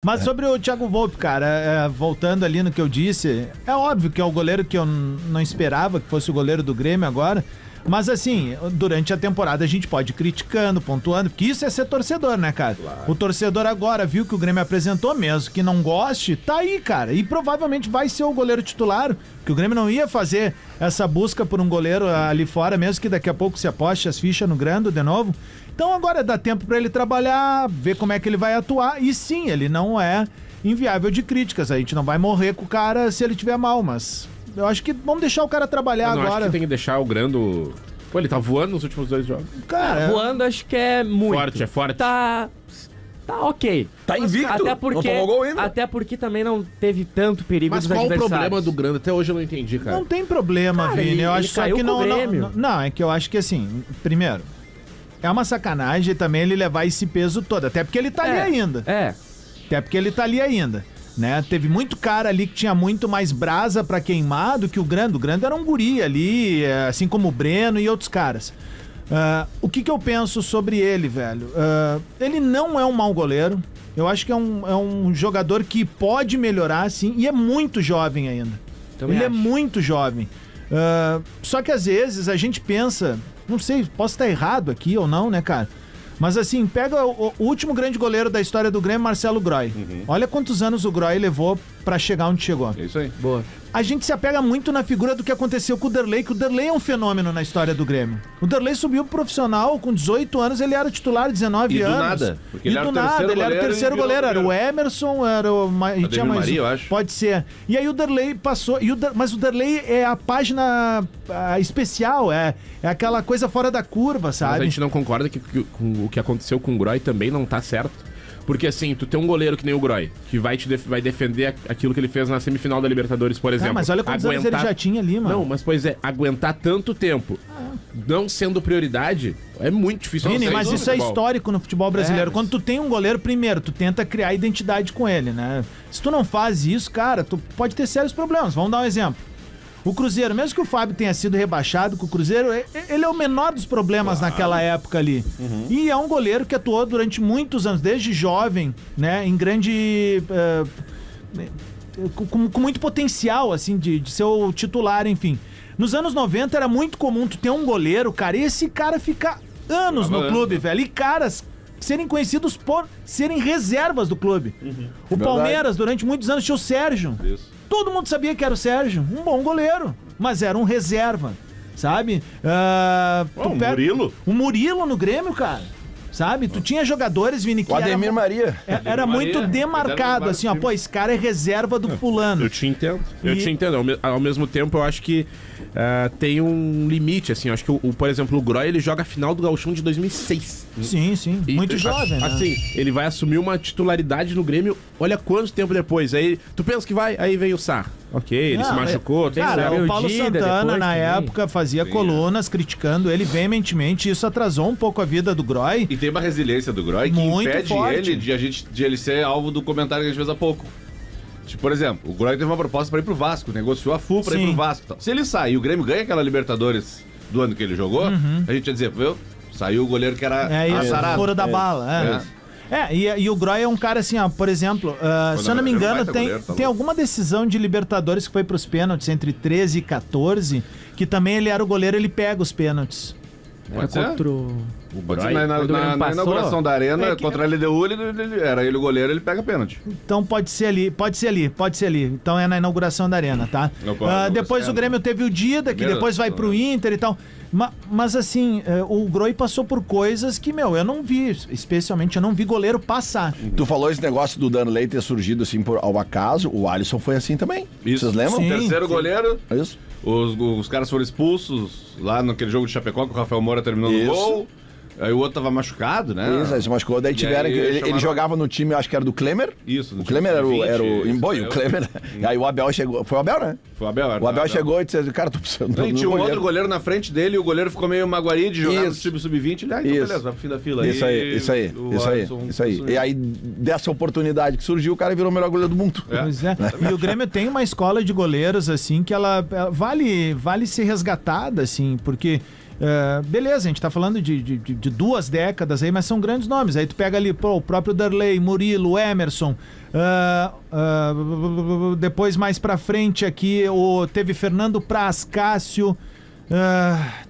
Mas sobre o Thiago Volpi, cara, voltando ali no que eu disse, é óbvio que é o goleiro que eu não esperava que fosse o goleiro do Grêmio agora, mas assim, durante a temporada a gente pode ir criticando, pontuando, porque isso é ser torcedor, né, cara? Claro. O torcedor agora viu que o Grêmio apresentou, mesmo que não goste, tá aí, cara, e provavelmente vai ser o goleiro titular, que o Grêmio não ia fazer essa busca por um goleiro ali fora, mesmo que daqui a pouco se aposte as fichas no Grando de novo. Então agora dá tempo pra ele trabalhar, ver como é que ele vai atuar, e sim, ele não é inviável de críticas, a gente não vai morrer com o cara se ele tiver mal, mas eu acho que vamos deixar o cara trabalhar agora. Eu acho que tem que deixar o Grando... Pô, ele tá voando nos últimos 2 jogos. Cara, voando acho que é muito. Forte, é forte. Tá ok. Tá invicto, até porque, não tomou gol ainda. Até porque também não teve tanto perigo dos adversários. Mas qual o problema do Grando? Até hoje eu não entendi, cara. Não tem problema, cara, Vini. Eu acho só que não, é que eu acho que assim, primeiro, é uma sacanagem também ele levar esse peso todo, até porque ele tá ali ainda. Até porque ele tá ali ainda, né? Teve muito cara ali que tinha muito mais brasa pra queimar do que o Grando. O Grando era um guri ali, assim como o Breno e outros caras. O que eu penso sobre ele, velho? Ele não é um mau goleiro. Eu acho que é um jogador que pode melhorar, sim, e é muito jovem ainda. Ele é muito jovem. Só que às vezes a gente pensa... Não sei, posso estar errado aqui ou não, né, cara? Mas assim, pega o último grande goleiro da história do Grêmio, Marcelo Groy. Olha quantos anos o Groy levou pra chegar onde chegou. É isso aí. Boa. A gente se apega muito na figura do que aconteceu com o Derlei, que o Derlei é um fenômeno na história do Grêmio. O Derlei subiu pro profissional com 18 anos, ele era titular, 19 anos. Do nada. Porque ele era o terceiro goleiro, era o Emerson, era o... tinha mais Maria, eu acho. Pode ser. E aí o Derlei passou, mas o Derlei é a página especial, é aquela coisa fora da curva, sabe? Mas a gente não concorda que com o que aconteceu com o Groy também não tá certo. Porque assim, tu tem um goleiro que nem o Groy, que vai defender aquilo que ele fez na semifinal da Libertadores, por exemplo. Mas olha quantos anos ele já tinha ali, mano. Não, mas pois é, aguentar tanto tempo, não sendo prioridade, é muito difícil. Vini, mas isso é histórico no futebol brasileiro. Quando tu tem um goleiro, primeiro, tu tenta criar identidade com ele, né? Se tu não faz isso, cara, tu pode ter sérios problemas. Vamos dar um exemplo. O Cruzeiro, mesmo que o Fábio tenha sido rebaixado com o Cruzeiro, ele é o menor dos problemas naquela época ali. E é um goleiro que atuou durante muitos anos, desde jovem, né, em grande... com muito potencial, assim, de ser o titular, enfim. Nos anos 90 era muito comum tu ter um goleiro, cara, e esse cara ficar anos no clube, velho, e caras serem conhecidos por serem reservas do clube. O Palmeiras, durante muitos anos, tinha o Sérgio. Isso. Todo mundo sabia que era o Sérgio, um bom goleiro, mas era um reserva, sabe? Murilo? O Murilo no Grêmio, cara, sabe? Tu tinha jogadores, Vini, que o Ademir Maria. Era muito demarcado, assim, ó, pô, esse cara é reserva do fulano. Eu te entendo, Ao mesmo tempo, eu acho que tem um limite, assim, eu acho que, por exemplo, o Groy, ele joga a final do Gauchão de 2006. Sim, muito jovem, né? Assim, ele vai assumir uma titularidade no Grêmio, olha quanto tempo depois, aí tu pensa que vai, aí veio o Sá. Ok, ele se machucou. Cara, o Paulo Santana, na época, fazia colunas criticando ele veementemente, isso atrasou um pouco a vida do Groy. E tem uma resiliência do Groy que impede ele de ele ser alvo do comentário que a gente fez há pouco. Tipo, por exemplo, o Groy teve uma proposta pra ir pro Vasco, negociou a FU pra ir pro Vasco. Então, se ele sair e o Grêmio ganha aquela Libertadores do ano que ele jogou, a gente ia dizer, viu? Saiu o goleiro que era azarado. Fora da bala, e o Groy é um cara assim, ó, por exemplo, se eu não me engano, tem alguma decisão de Libertadores que foi pros pênaltis entre 13 e 14, que também ele era o goleiro, ele pega os pênaltis. Pode ser? Contra o Groy, na inauguração da Arena, contra a LDU, era ele o goleiro, ele pega pênalti. Então pode ser ali. Então é na inauguração da Arena, tá? Depois o Grêmio teve o Dida, que depois vai pro Inter e tal. Mas assim, o Groy passou por coisas que, eu não vi, especialmente eu não vi goleiro passar. Tu falou esse negócio do Danley ter surgido assim ao acaso, o Alisson foi assim também. Isso. Vocês lembram? Sim, terceiro goleiro. Isso. Os caras foram expulsos lá naquele jogo de Chapecó, que o Rafael Moura terminou no gol. Aí o outro tava machucado, né? Isso, ele se machucou. Daí tiveram. Ele jogava no time, acho que era do Klemer. Isso, o Klemer era o Emboi, o Klemer. E aí o Abel chegou. Foi o Abel, né? Foi o Abel, O Abel chegou e disse: cara, tô precisando. E tinha um outro goleiro na frente dele, e o goleiro ficou meio maguari de jogar no time sub-20. Ele, então beleza, vai pro fim da fila. Isso aí. E aí, dessa oportunidade que surgiu, o cara virou o melhor goleiro do mundo. Pois é. E o Grêmio tem uma escola de goleiros, assim, que ela vale ser resgatada, assim, porque beleza, a gente tá falando de 2 décadas aí, mas são grandes nomes. Aí tu pega ali, o próprio Darley, Murilo, Emerson. Depois, mais pra frente aqui, teve Fernando Praz, Cássio.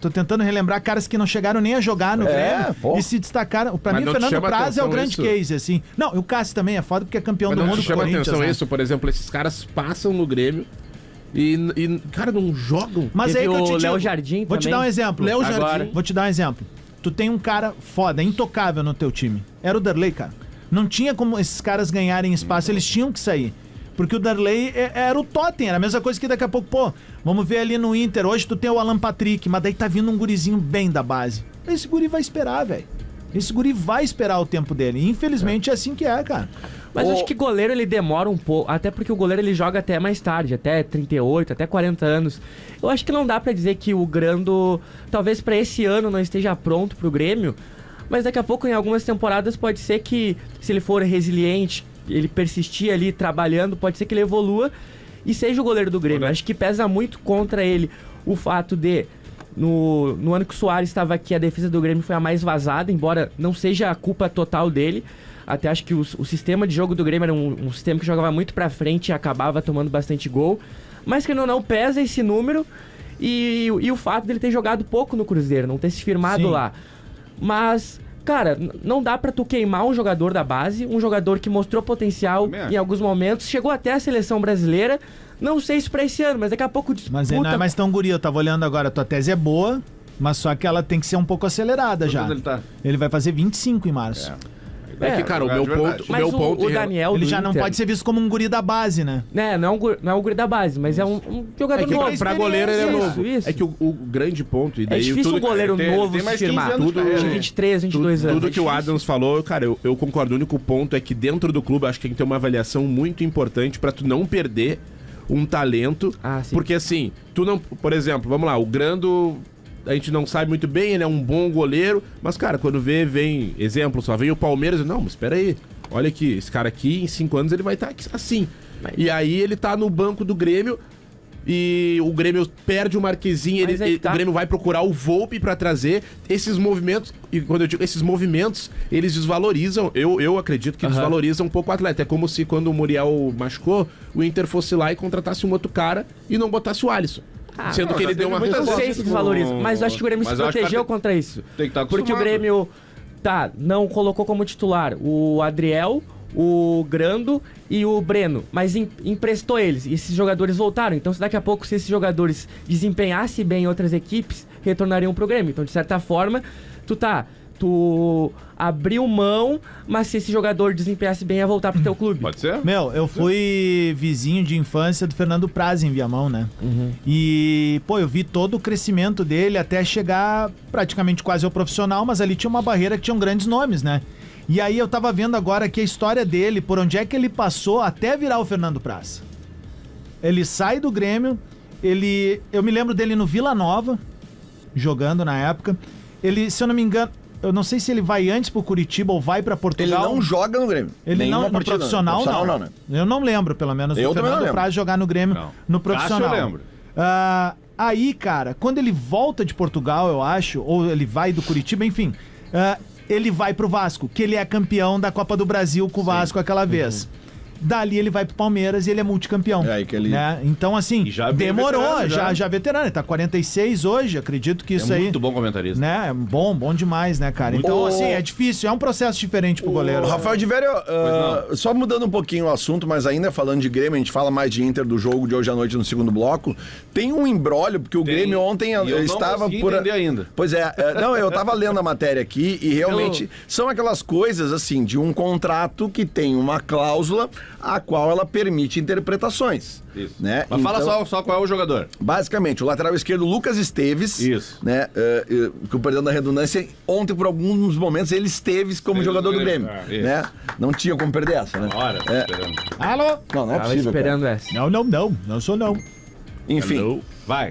Tô tentando relembrar caras que não chegaram nem a jogar no Grêmio e se destacaram. Pra mim, o Fernando Praz é o grande case, assim. Não, o Cássio também é foda porque é campeão do mundo. Mas não chama atenção isso, por exemplo, esses caras passam no Grêmio e cara, não jogam. Mas aí que eu te digo, Léo Jardim vou te dar um exemplo. Léo Jardim. Vou te dar um exemplo. Tu tem um cara foda, intocável no teu time. Era o Darley, cara. Não tinha como esses caras ganharem espaço, eles tinham que sair. Porque o Darley era o totem, era a mesma coisa que daqui a pouco, vamos ver ali no Inter, hoje tu tem o Alan Patrick, mas daí tá vindo um gurizinho bem da base. Esse guri vai esperar, velho. Esse guri vai esperar o tempo dele. E infelizmente é assim que é, cara. Mas acho que goleiro ele demora um pouco, até porque o goleiro ele joga até mais tarde, até 38, até 40 anos. Eu acho que não dá pra dizer que o Grando, talvez pra esse ano não esteja pronto pro Grêmio, mas daqui a pouco em algumas temporadas pode ser que, se ele for resiliente, ele persistir ali trabalhando, pode ser que ele evolua e seja o goleiro do Grêmio. Acho que pesa muito contra ele o fato de, no ano que o Soares estava aqui, a defesa do Grêmio foi a mais vazada, embora não seja a culpa total dele. Até acho que o sistema de jogo do Grêmio era um sistema que jogava muito pra frente e acabava tomando bastante gol. Mas que não pesa esse número e o fato dele ter jogado pouco no Cruzeiro, não ter se firmado lá. Mas, cara, não dá pra tu queimar um jogador da base, um jogador que mostrou potencial em alguns momentos, chegou até a seleção brasileira, não sei se pra esse ano, mas daqui a pouco disputa... Mas ele não é mais tão guri, eu tava olhando agora, a tua tese é boa, mas só que ela tem que ser um pouco acelerada já. Ele vai fazer 25 em março. É que, cara, o meu ponto... O Daniel ele já não pode ser visto como um guri da base, né? Não é um guri da base, mas é um jogador novo. Pra goleiro ele é novo. É que o grande ponto... E daí difícil um goleiro novo se firmar. De 23, 22 anos. Tudo que o Adams falou, cara, eu concordo. O único ponto é que dentro do clube, acho que tem que ter uma avaliação muito importante pra tu não perder um talento. Porque assim, tu não... Por exemplo, vamos lá, o Grando... A gente não sabe muito bem, ele é um bom goleiro, mas, cara, quando vem, exemplo, só vem o Palmeiras, não, mas espera aí, olha aqui, esse cara aqui, em 5 anos ele vai estar assim. E aí ele tá no banco do Grêmio e o Grêmio perde o Marquezinho, o Grêmio vai procurar o Volpe pra trazer esses movimentos, e quando eu digo esses movimentos, eles desvalorizam, eu acredito que desvalorizam um pouco o atleta. É como se quando o Muriel machucou, o Inter fosse lá e contratasse um outro cara e não botasse o Alisson. Sendo que ele deu uma... Não sei se desvaloriza, mas acho que o Grêmio se protegeu contra isso. Tem que estar porque o Grêmio, não colocou como titular o Adriel, o Grando e o Breno, mas emprestou eles. E esses jogadores voltaram. Então, se daqui a pouco, se esses jogadores desempenhassem bem em outras equipes, retornariam pro Grêmio. Então, de certa forma, tu abriu mão, mas se esse jogador desempenhasse bem, ia voltar pro teu clube. Pode ser? Eu fui vizinho de infância do Fernando Praz em Viamão, né? E, eu vi todo o crescimento dele até chegar praticamente quase ao profissional, mas ali tinha uma barreira que tinham grandes nomes, né? E aí eu tava vendo agora aqui a história dele, por onde é que ele passou até virar o Fernando Praz. Ele sai do Grêmio, eu me lembro dele no Vila Nova, jogando na época. Ele, se eu não me engano, eu não sei se ele vai antes pro Curitiba ou vai pra Portugal. Ele não joga no Grêmio. Ele não, no profissional não. Né? Eu não lembro, pelo menos, do Fernando Praz jogar no Grêmio no profissional. Cássio eu lembro. Aí, cara, quando ele volta de Portugal, eu acho, ou ele vai do Curitiba, enfim, ele vai pro Vasco, que ele é campeão da Copa do Brasil com o Vasco aquela vez. Dali ele vai pro Palmeiras e ele é multicampeão. É aí que ele... né? Então, assim, demorou, veterano, já veterano. Ele tá 46 hoje, acredito que isso aí... É muito bom comentarista. Né? Bom demais, né, cara? Então, assim, é difícil, é um processo diferente pro goleiro. Rafael de Vério, só mudando um pouquinho o assunto, mas ainda falando de Grêmio, a gente fala mais de Inter do jogo de hoje à noite no segundo bloco. Tem um embrólio, porque o Grêmio ontem estava por... entender ainda. Pois é, eu tava lendo a matéria aqui e realmente são aquelas coisas, assim, de um contrato que tem uma cláusula a qual ela permite interpretações. Isso. Né? Mas fala só qual é o jogador. Basicamente, o lateral esquerdo Lucas Esteves. Isso. Né? Com perdão da redundância, ontem, por alguns momentos, ele esteve como jogador do Grêmio. Né? Não tinha como perder essa, né? Hora, esperando. Alô? Não é possível. Esperando essa. Não sou não. Enfim. Vai.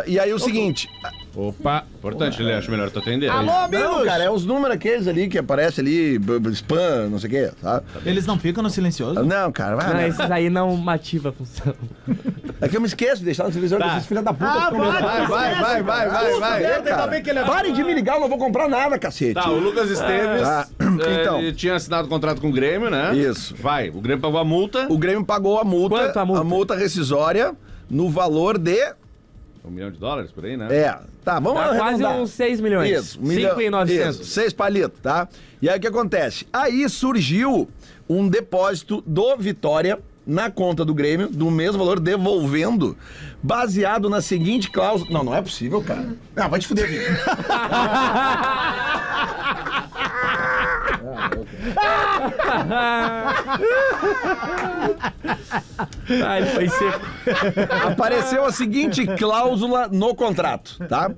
E aí o seguinte, Opa! Importante, ele acha melhor tu atender. Alô, amigos! Não, cara, é os números aqueles ali que aparecem ali, spam, não sei o quê, sabe? Eles não ficam no silencioso? Não, cara, vai. Não, esses aí não ativa a função. É que eu me esqueço de deixar no televisor desses filhos da puta. Vai. Parem de me ligar, eu não vou comprar nada, cacete. Tá, o Lucas Esteves, então, ele tinha assinado o contrato com o Grêmio, né? Isso. Vai, o Grêmio pagou a multa. O Grêmio pagou a multa. Quanto a multa? A multa rescisória no valor de... $1 milhão por aí, né? Tá, vamos Dá quase arredondar. uns 6 milhões. Isso, 5.900. Isso, 6 palitos, tá? E aí o que acontece? Aí surgiu um depósito do Vitória na conta do Grêmio, do mesmo valor, devolvendo, baseado na seguinte cláusula... Não é possível, cara. Ah, vai te fuder, Vitor. Ai, foi seco. Apareceu a seguinte cláusula no contrato, tá?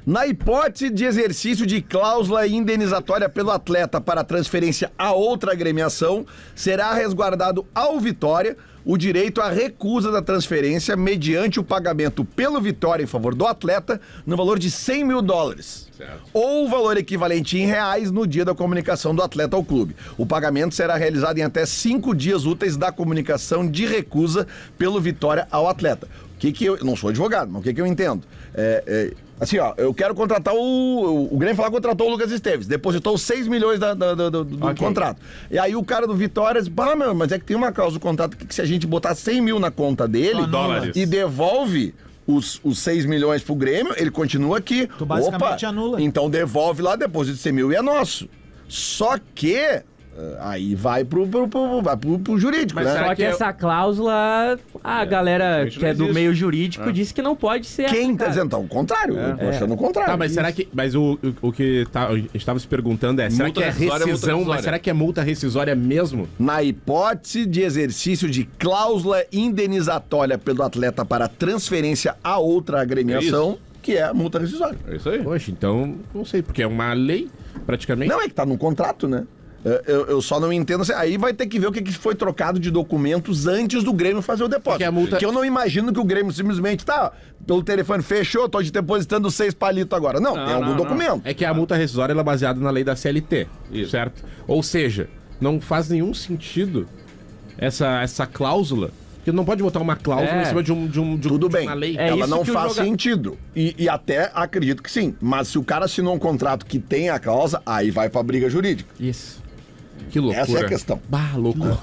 Na hipótese de exercício de cláusula indenizatória pelo atleta para transferência a outra agremiação, será resguardado ao Vitória o direito à recusa da transferência mediante o pagamento pelo Vitória em favor do atleta no valor de $100 mil. Certo. Ou o valor equivalente em reais no dia da comunicação do atleta ao clube. O pagamento será realizado em até 5 dias úteis da comunicação de recusa pelo Vitória ao atleta. O que eu não sou advogado, mas o que eu entendo? Assim, ó, eu quero contratar o Grêmio contratou o Lucas Esteves, depositou 6 milhões do contrato. E aí o cara do Vitória diz, mas é que tem uma cláusula do contrato que se a gente botar 100 mil na conta dele e devolve os 6 milhões pro Grêmio, ele continua aqui. Tu basicamente anula. Então devolve lá, deposita 100 mil e é nosso. Só que... aí vai pro jurídico, mas né? Só que essa cláusula, a galera que é do meio jurídico disse que não pode ser. Quem tá dizendo? Então, o contrário. Eu tô achando o contrário. Tá, mas será que... Mas o que a gente estava se perguntando é, será que é rescisão, mas será que é multa rescisória mesmo? Na hipótese de exercício de cláusula indenizatória pelo atleta para transferência a outra agremiação, que é a multa rescisória. É isso aí. Poxa, então, não sei, porque é uma lei, praticamente. Não, é que tá no contrato, né? Eu só não entendo. Aí vai ter que ver o que foi trocado de documentos antes do Grêmio fazer o depósito. Porque eu não imagino que o Grêmio simplesmente pelo telefone, fechou, tô te depositando 6 palitos agora. Não, tem algum documento. É que a multa rescisória ela é baseada na lei da CLT, certo? Ou seja, não faz nenhum sentido essa cláusula. Porque não pode botar uma cláusula em cima de Tudo bem, uma lei. Ela não faz sentido. E até acredito que sim. Mas se o cara assinou um contrato que tem a cláusula, aí vai pra briga jurídica. Isso. Que loucura. Essa é a questão. Bah, loucura.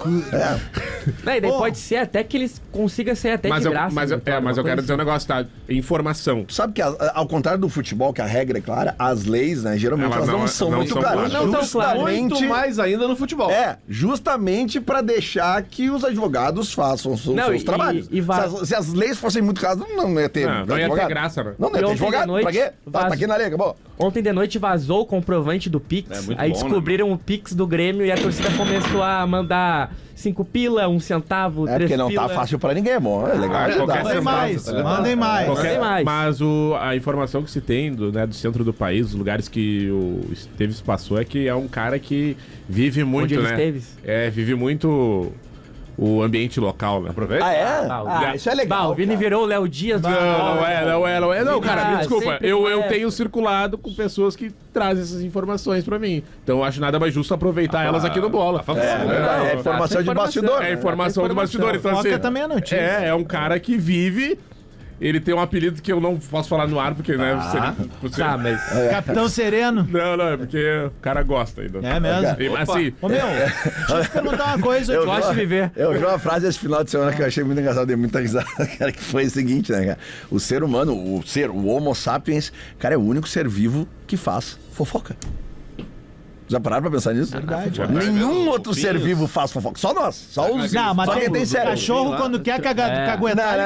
Daí pode ser até que eles consigam ser até de graça. Mas eu quero dizer um negócio, tá? Informação. Tu sabe que, ao contrário do futebol, que a regra é clara, as leis, né, geralmente elas não são muito claras. Não tão claras. Muito mais ainda no futebol. Justamente pra deixar que os advogados façam os seus trabalhos. Se as leis fossem muito claras, não ia ter não ia ter graça, né? Não ia ter advogado. Pra quê? Tá aqui na lei, acabou. Ontem de noite vazou o comprovante do Pix. Aí descobriram o Pix do Grêmio e a torcida começou a mandar 5 pila, 1 centavo, 3 pila. Porque não tá fácil pra ninguém, amor. É legal. Mandem mais. Mas a informação que se tem do centro do país, os lugares que o Esteves passou, é que é um cara que vive muito, Onde né? Esteves? Vive muito o ambiente local, né? Aproveita. Isso é legal. O Vini virou o Léo Dias. Não, cara, me desculpa. Eu tenho circulado com pessoas que trazem essas informações pra mim. Então eu acho nada mais justo aproveitar elas aqui no Bola. É informação de bastidor. É informação de bastidor. Então, assim, também é notícia. É um cara que vive... Ele tem um apelido que eu não posso falar no ar, porque, né? Mas... Capitão Sereno. Não, é porque o cara gosta ainda. É mesmo? Assim, deixa eu te perguntar uma coisa. Eu gosto de viver. Eu vi uma frase esse final de semana que eu achei muito engraçado, dei muita risada, cara, que foi o seguinte, né, cara? O ser humano, o Homo sapiens, cara, é o único ser vivo que faz fofoca. Já pararam pra pensar nisso? Verdade. Nenhum outro ser vivo faz fofoca. Só nós. Só quem tem cérebro. Cachorro, quando quer caguetar, ele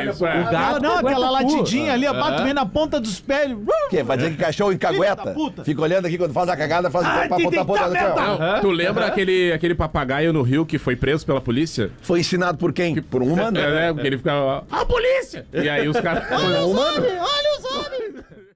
cagueta. O gato não, aquela latidinha ali, tu vem na ponta dos pés. Que? Vai dizer que cachorro encagueta? Fica olhando aqui quando faz a cagada, faz pra botar a ponta no chão. Tu lembra aquele papagaio no Rio que foi preso pela polícia? Foi ensinado por quem? Por um humano? Porque ele ficava, a polícia! E aí os caras... Olha os homens!